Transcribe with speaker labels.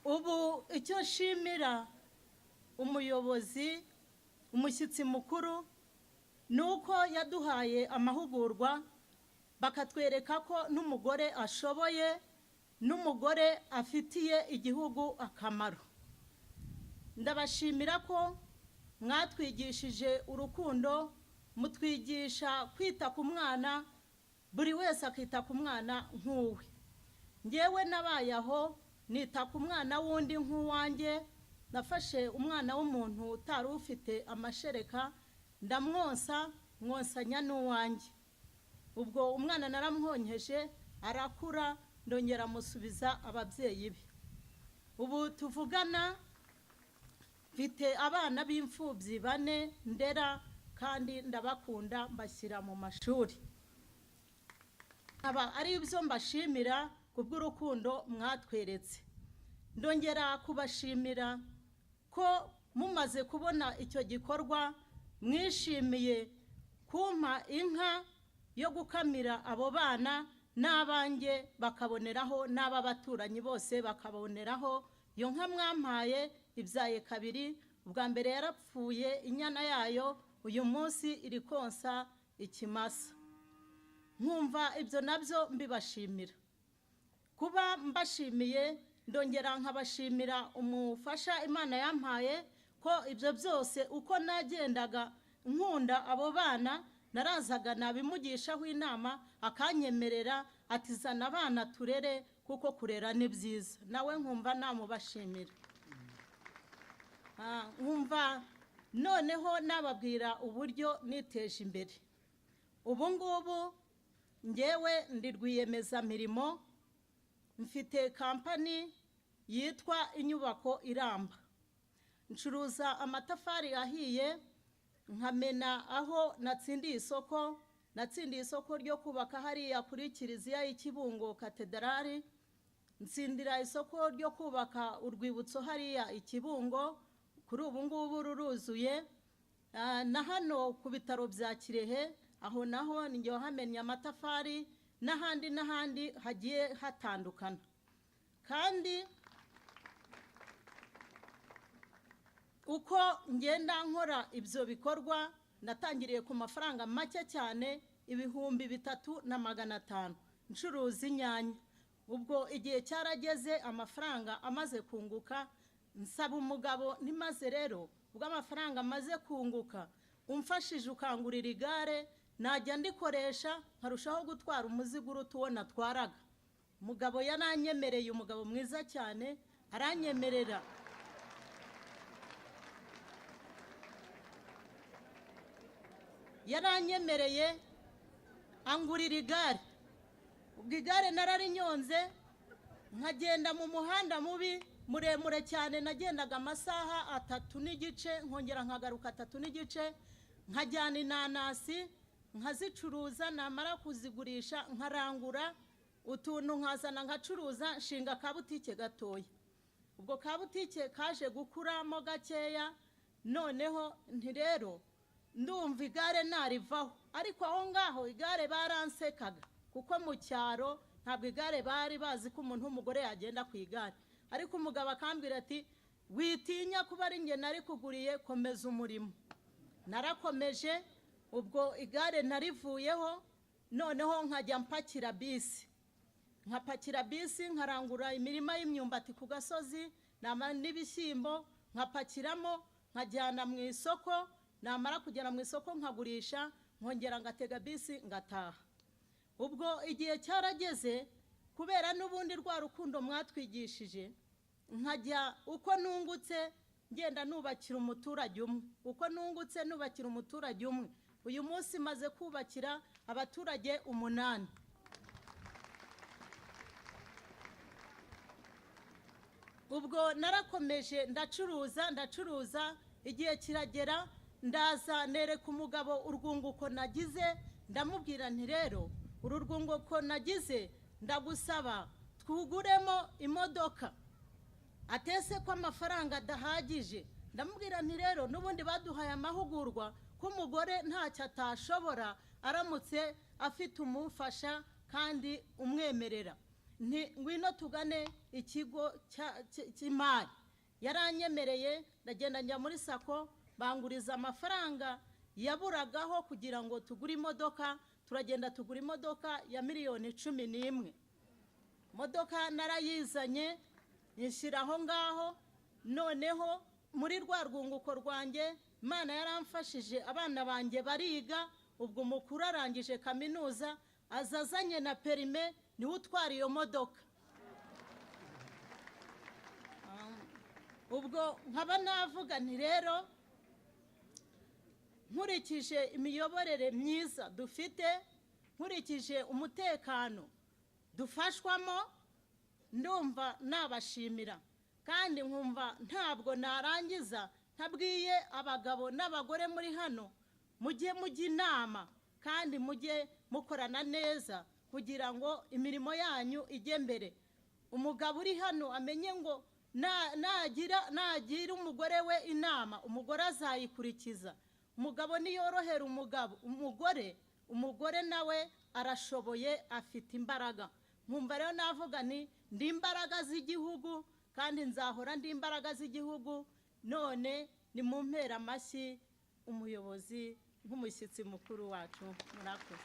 Speaker 1: ubu icyo nshimira umuyobozi umushyitsi mukuru ni uko yaduhaye amahugurwa bakatwereka ko n'umugore ashoboye n'umugore afitiye igihugu akamaro. Ndabashimira ko mwatwigishije urukundo, mutwigisha kwita ku mwana, buri wese akita ku mwana nk'uwe. Ngewe nabaye aho nita ku mwana wundi nk'uwanjye, nafashe umwana w'umuntu utari ufite amashereka ndamwonsa, mwonsanya n'uwanjye. Ubwo umwana naramwonkeje arakura, ndongera musubiza ababyeyi be. Ubu tuvugana mfite abana b'imfubyi 4 ndera kandi ndabakunda, mbashyira mu mashuri. Aba ari ibyo mbashimira kubw'urukundo mwatweretse. Ndongera kubashimira ko mumaze kubona icyo gikorwa, mwishimiye kumpa inka yo gukamira abo bana n'abanjye bakaboneraho, n'ababaturanyi bose bakaboneraho. Iyo nka mwampaye ibyaye 2, ubwa mbere yarapfuye inyana yayo, uyu munsi iri konsa ikimasa. Nkumva ibyo nabyo mbibashimira. Kuba mbashimiye, ndongera nkabashimira umufasha Imana yampaye ko ibyo byose uko nagendaga nkunda abo bana, narazaga nabimugishaho inama akanyemerera ati zana abana turere kuko kurera ni byiza. Nawe nkumva namubashimira. Nkumva noneho nababwira uburyo niteje imbere. Ubu ngubu ngewe ndi rwiyemezamirimo, mfite kampani yitwa Inyubako Iramba. Ncuruza amatafari ahiye, nkamena aho natsindiye isoko ryo kubaka hariya kuri Kiliziya y'Ikibungo Katedrali, ntsindira isoko ryo kubaka urwibutso hariya Ikibungo, kuri ubu ngubu ruruzuye. Na hano ku bitaro bya Kirehe, aho naho njye hamenya amatafari, n'ahandi hagiye hatandukana. Kandi uko ngenda nkora ibyo bikorwa, natangiriye ku mafaranga make cyane, 3,500 ncuruza inyanya. Ubwo igihe cyarageze amafaranga amaze kunguka, nsaba umugabo nimaze rero ubwo amafaranga amaze kunguka umfashije ukangurira igare, najya ndikoresha nkarushaho gutwara umuzigo uruta uwo natwaraga. Umugabo yaranyemereye, umugabo mwiza cyane, aranyemerera. Yaranyemereye angurira igare. Ubwo igare nararinyonze, nkagenda mu muhanda mubi muremure cyane, nagendaga amasaha 3 n'igice, nkongera nkagaruka 3 n'igice, nkajyana inanasi nkazicuruza, namara kuzigurisha nkarangura utuntu nkazana nkacuruza, nshinga ka butike gatoya. Ubwo ka butike kaje gukuramo gakeya, noneho nti rero ndumva igare narivaho. Ariko aho ngaho igare baransekaga kuko mu cyaro ntabwo igare bari bazi ko umuntu w'umugore yagenda ku igare. Ariko umugabo akambwira ati witinya kuba ari nge nari kuguriye, komeza umurimo. Narakomeje, ubwo igare narivuyeho, noneho nkajya mpakira bisi. Nkapakira bisi nkarangura imirima y'imyumbati ku gasozi n'ibishyimbo, nkapakiramo nkajyana mu isoko, namara kugera mu isoko nkagurisha, nkongera ngatega bisi ngataha. Ubwo igihe cyarageze, kubera n'ubundi rwa rukundo mwatwigishije, nkajya uko nungutse ngenda nubakira umuturage umwe, uko nungutse nubakira umuturage umwe. Uyu munsi maze kubakira abaturage 8. Ubwo narakomeje ndacuruza, igihe kiragera ndaza nereka umugabo urwunguko nagize, ndamubwira nti rero uru rwunguko nagize ndagusaba twuguremo imodoka. Atese ko amafaranga adahagije, ndamubwira nti rero n'ubundi baduhaye amahugurwa ko umugore ntacyo atashobora aramutse afite umufasha kandi umwemerera. ngwino tugane ikigo cy'imari. Yaranyemereye ndagenda njya muri sako banguriza amafaranga yaburagaho kugira ngo tugure imodoka. Turagenda tugura imodoka ya miliyoni 11. Modoka narayizanye nyishyiraho ngaho. Noneho muri rwa rwunguko rwanjye Imana yaramfashije, abana banjye bariga. Ubwo umukuru arangije kaminuza azazanye na perime, niwe utwara iyo modoka. Ubwo nkaba navuga nti rero nkurikije imiyoborere myiza dufite, nkurikije umutekano dufashwamo, ndumva nabashimira. Kandi nkumva ntabwo narangiza ntabwiye abagabo n'abagore muri hano, mujye mujya inama kandi mujye mukorana neza kugira ngo imirimo yanyu ijye mbere. Umugabo uri hano amenye ngo nagira umugore we inama, umugore azayikurikiza. Umugabo niyorohera umugore nawe arashoboye, afite imbaraga. Nkumva rero navuga ni ndi imbaraga z'igihugu kandi nzahora ndi imbaraga z'igihugu. None ni mu mpera amashyi umuyobozi nk'umushyitsi mukuru wacu. Murakoze.